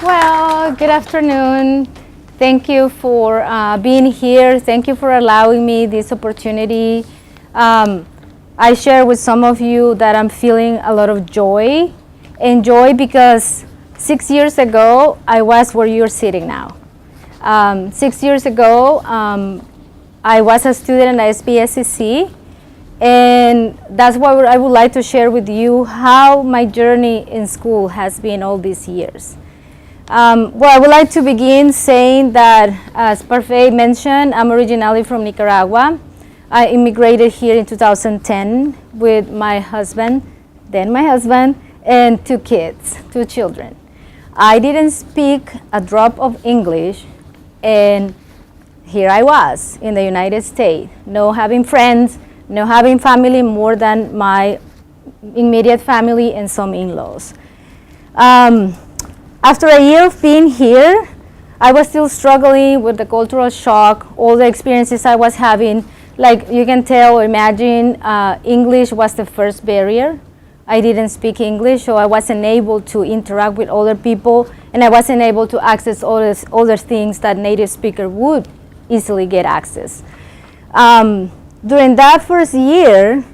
Well, good afternoon. Thank you for being here. Thank you for allowing me this opportunity. I share with some of you that I'm feeling a lot of joy. And joy because 6 years ago, I was where you're sitting now. 6 years ago, I was a student at SPSCC. And that's why I would like to share with you how my journey in school has been all these years. Well, I would like to begin saying that, as Parfait mentioned, I'm originally from Nicaragua. I immigrated here in 2010 with my husband, and 2 kids, 2 children. I didn't speak a drop of English, and here I was in the United States, no having friends, no having family more than my immediate family and some in-laws. After a year of being here, I was still struggling with the cultural shock, all the experiences I was having. Like you can tell or imagine, English was the first barrier. I didn't speak English, so I wasn't able to interact with other people, and I wasn't able to access all other things that native speaker would easily get access. During that first year,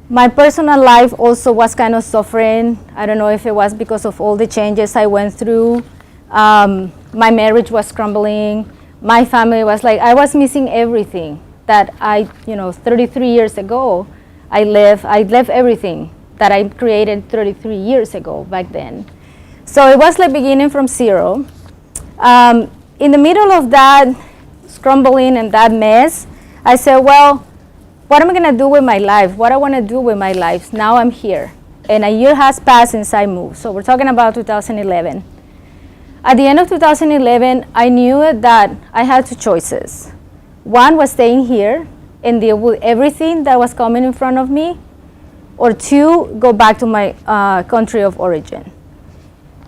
my personal life also was kind of suffering. I don't know if it was because of all the changes I went through. My marriage was crumbling. My family was like, I was missing everything that 33 years ago, I left everything that I created 33 years ago back then. So it was like beginning from zero. In the middle of that crumbling and that mess, I said, well, what am I going to do with my life? What I want to do with my life? Now I'm here. And a year has passed since I moved. So we're talking about 2011. At the end of 2011, I knew that I had 2 choices. One was staying here and deal with everything that was coming in front of me, or 2, go back to my country of origin.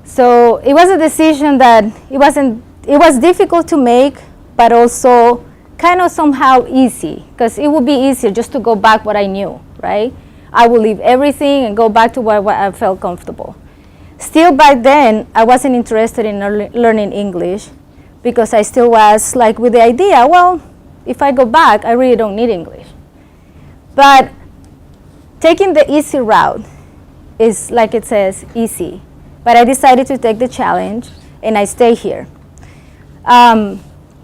So it was a decision that it was difficult to make, but also kind of somehow easy, because it would be easier just to go back what I knew, right? I would leave everything and go back to where I felt comfortable. Still back then, I wasn't interested in learning English, because I still was like with the idea, well, if I go back, I really don't need English. But taking the easy route is, like it says, easy. But I decided to take the challenge, and I stay here.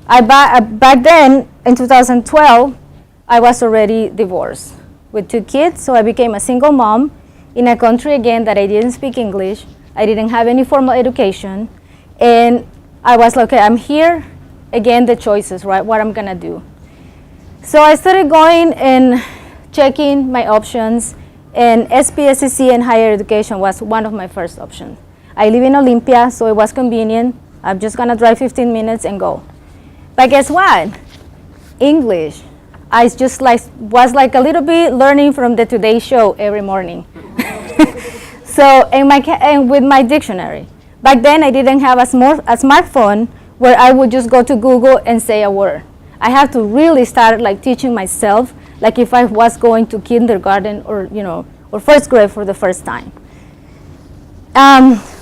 Back then, in 2012, I was already divorced with 2 kids, so I became a single mom in a country, again, that I didn't speak English. I didn't have any formal education, and I was like, okay, I'm here. Again, the choices, right, what I'm going to do. So I started going and checking my options, and SPSCC and higher education was one of my first options. I live in Olympia, so it was convenient. I'm just going to drive 15 minutes and go. But guess what? English. I just was like a little bit learning from the Today Show every morning. So, and with my dictionary. Back then, I didn't have a smartphone where I would just go to Google and say a word. I had to really start like teaching myself, like if I was going to kindergarten or first grade for the first time.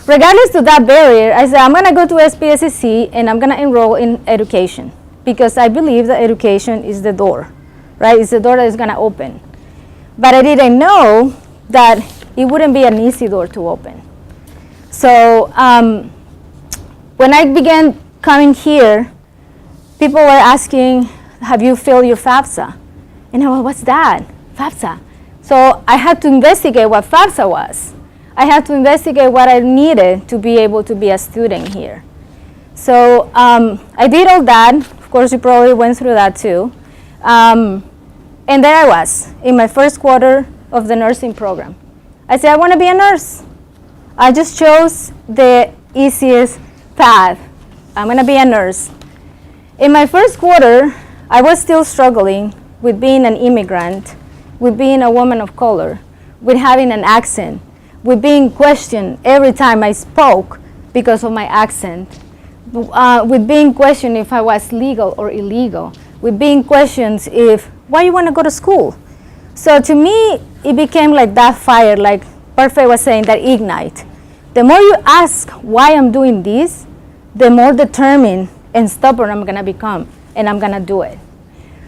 Regardless to that barrier, I said, I'm going to go to SPSCC and I'm going to enroll in education, because I believe that education is the door, right? It's the door that is going to open. But I didn't know that it wouldn't be an easy door to open. So when I began coming here, people were asking, have you filled your FAFSA? And I went, what's that? FAFSA. So I had to investigate what FAFSA was. I had to investigate what I needed to be able to be a student here. So I did all that. Of course, you probably went through that too. And there I was in my first quarter of the nursing program. I said, I want to be a nurse. I just chose the easiest path. I'm going to be a nurse. In my first quarter, I was still struggling with being an immigrant, with being a woman of color, with having an accent, with being questioned every time I spoke because of my accent, with being questioned if I was legal or illegal, with being questioned why you want to go to school. So to me, it became like that fire, like Parfait was saying, that ignite. The more you ask why I'm doing this, the more determined and stubborn I'm gonna become, and I'm gonna do it.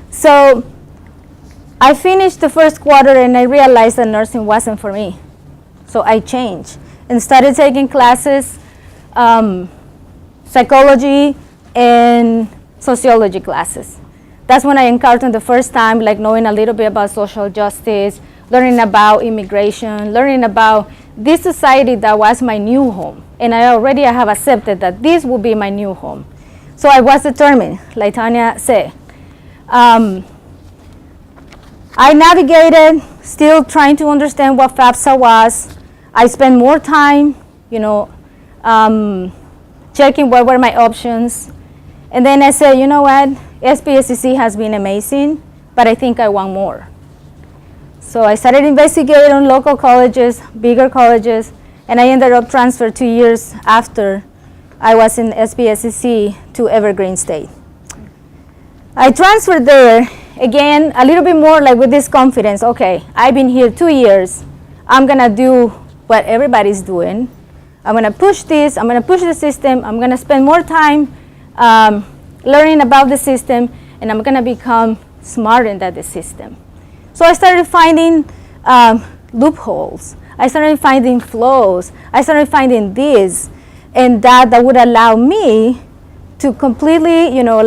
So I finished the first quarter and I realized that nursing wasn't for me. So I changed and started taking classes, psychology and sociology classes. That's when I encountered the first time, like knowing a little bit about social justice, learning about immigration, learning about this society that was my new home. And I have accepted that this will be my new home. So I was determined, like Tanya said. I navigated, still trying to understand what FAFSA was. I spent more time, checking what were my options. And then I said, you know what, SPSCC has been amazing, but I think I want more. So I started investigating on local colleges, bigger colleges, and I ended up transferred 2 years after I was in SPSCC to Evergreen State. I transferred there, again, a little bit more like with this confidence. Okay, I've been here 2 years. I'm gonna do what everybody's doing. I'm gonna push this, I'm gonna push the system, I'm gonna spend more time learning about the system, and I'm gonna become smarter than the system. So I started finding loopholes. I started finding flaws. I started finding this and that would allow me to completely, I don't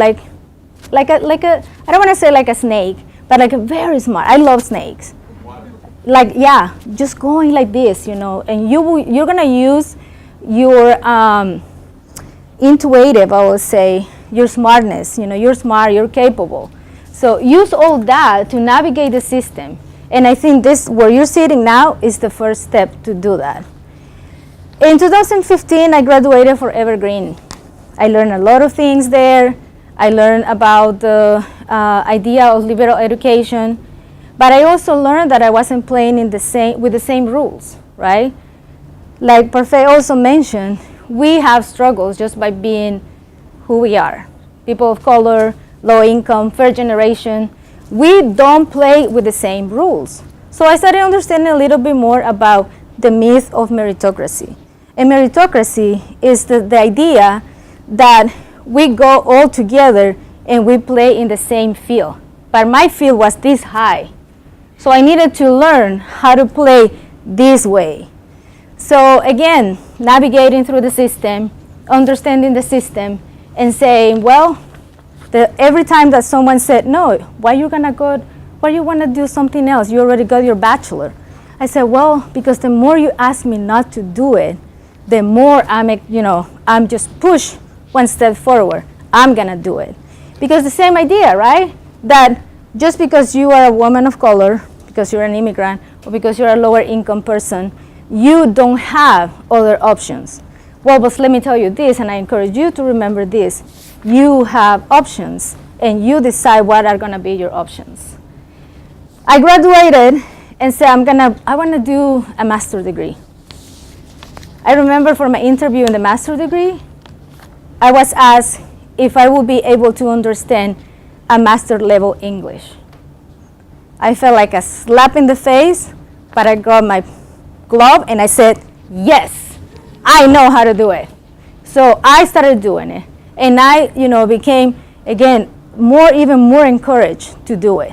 want to say like a snake, but like a very smart. I love snakes. Like, yeah, just going like this, and you're gonna use your intuitive, I would say, your smartness. You're smart, you're capable. So use all that to navigate the system. And I think this, where you're sitting now, is the first step to do that. In 2015, I graduated from Evergreen. I learned a lot of things there. I learned about the idea of liberal education. But I also learned that I wasn't playing with the same rules, right? Like Parfait also mentioned, we have struggles just by being who we are. People of color, low income, first generation, we don't play with the same rules. So I started understanding a little bit more about the myth of meritocracy. And meritocracy is the idea that we go all together and we play in the same field. But my field was this high. So I needed to learn how to play this way. So again, navigating through the system, understanding the system, and saying, well, every time that someone said, no, why you want to do something else? You already got your bachelor. I said, well, because the more you ask me not to do it, the more I'm just push one step forward. I'm going to do it. Because the same idea, right? That just because you are a woman of color, because you're an immigrant, or because you're a lower income person, you don't have other options. Well, but let me tell you this, and I encourage you to remember this. You have options, and you decide what are going to be your options. I graduated and said, I want to do a master's degree. I remember for my interview in the master's degree, I was asked if I would be able to understand a master level English. I felt like a slap in the face, but I got my glove and I said, yes, I know how to do it. So I started doing it. And I, became, again, even more encouraged to do it.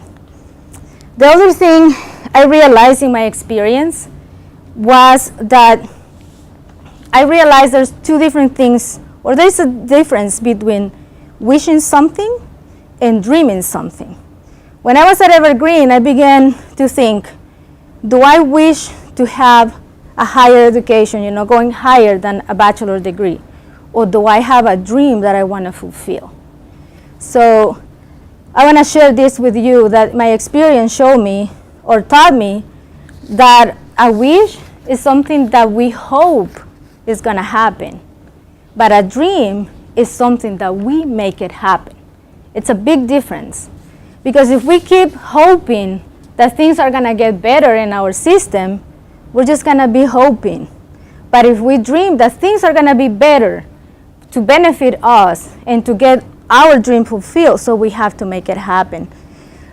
The other thing I realized in my experience was that I realized there's two different things, or there's a difference between wishing something and dreaming something. When I was at Evergreen, I began to think, do I wish to have a higher education, going higher than a bachelor degree? Or do I have a dream that I want to fulfill? So I want to share this with you, that my experience showed me or taught me that a wish is something that we hope is going to happen. But a dream is something that we make it happen. It's a big difference. Because if we keep hoping that things are going to get better in our system, we're just going to be hoping. But if we dream that things are going to be better to benefit us and to get our dream fulfilled, so we have to make it happen.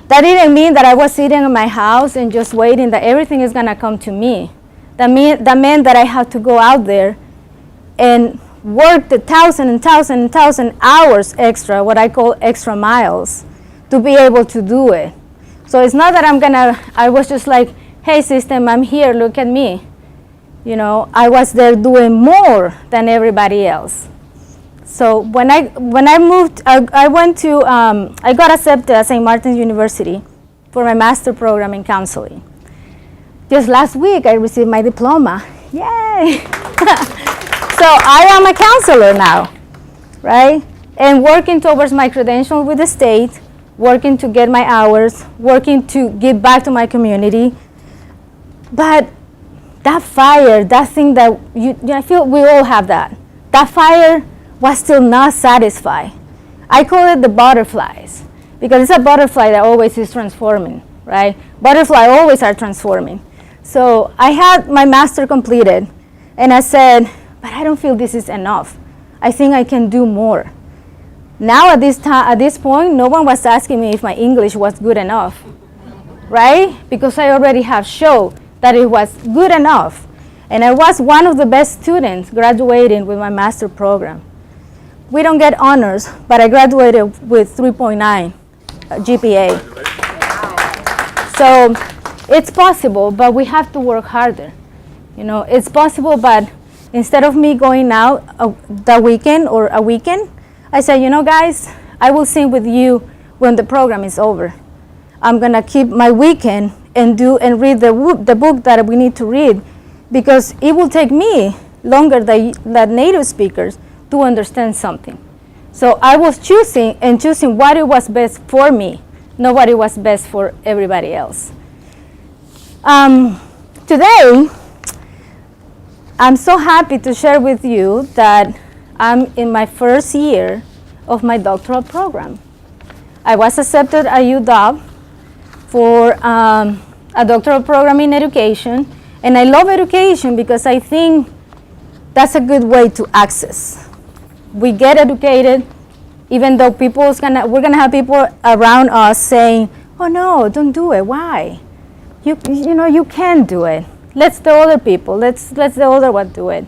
That didn't mean that I was sitting in my house and just waiting that everything is going to come to me. That meant that I had to go out there and worked 1,000 hours extra, what I call extra miles, to be able to do it. So it's not that I was just like, hey system, I'm here, look at me. You know, I was there doing more than everybody else. So when I moved, I got accepted at St. Martin's University for my master program in counseling. Just last week, I received my diploma. Yay! So I am a counselor now, right? And working towards my credential with the state, working to get my hours, working to give back to my community. But that fire, that thing that I feel we all have that. That fire was still not satisfied. I call it the butterflies, because it's a butterfly that always is transforming, right? Butterflies always are transforming. So I had my master completed, and I said, but I don't feel this is enough. I think I can do more. Now at this point, no one was asking me if my English was good enough, right? Because I already have shown that it was good enough. And I was one of the best students graduating with my master program. We don't get honors, but I graduated with 3.9 GPA. So it's possible, but we have to work harder. You know, it's possible, but instead of me going out that weekend or a weekend, I said, you know, guys, I will sing with you when the program is over. I'm gonna keep my weekend and read the book that we need to read, because it will take me longer than native speakers to understand something. So I was choosing what it was best for me, not what it was best for everybody else. Today, I'm so happy to share with you that I'm in my first year of my doctoral program. I was accepted at UW for a doctoral program in education, and I love education because I think that's a good way to access. We get educated, even though we're gonna have people around us saying, "Oh no, don't do it. Why? You know you can do it. Let's the other people. Let's the other one do it."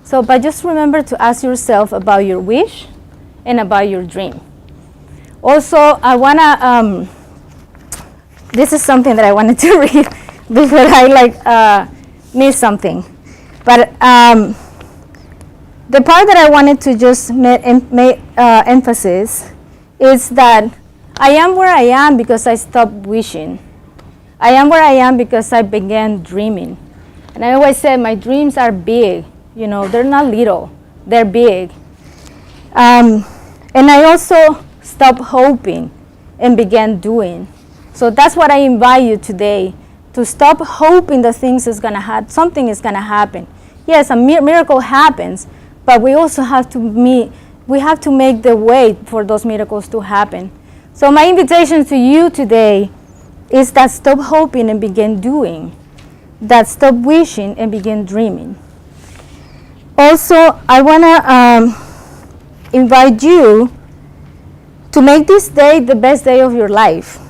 So, but just remember to ask yourself about your wish and about your dream. Also, I wanna. This is something that I wanted to read before I miss something, but the part that I wanted to just make emphasis is that I am where I am because I stopped wishing. I am where I am because I began dreaming. And I always say my dreams are big. You know, they're not little, they're big. And I also stopped hoping and began doing. So that's what I invite you today, to stop hoping that something is gonna happen. Yes, a miracle happens, but we also have to make the way for those miracles to happen. So my invitation to you today is that stop hoping and begin doing. That stop wishing and begin dreaming. Also, I wanna invite you to make this day the best day of your life,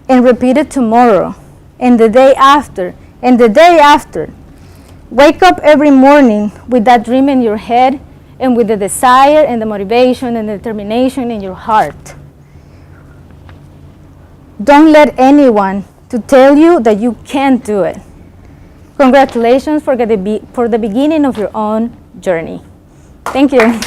and repeat it tomorrow, and the day after, and the day after. Wake up every morning with that dream in your head, and with the desire and the motivation and the determination in your heart. Don't let anyone to tell you that you can't do it. Congratulations for the beginning of your own journey. Thank you.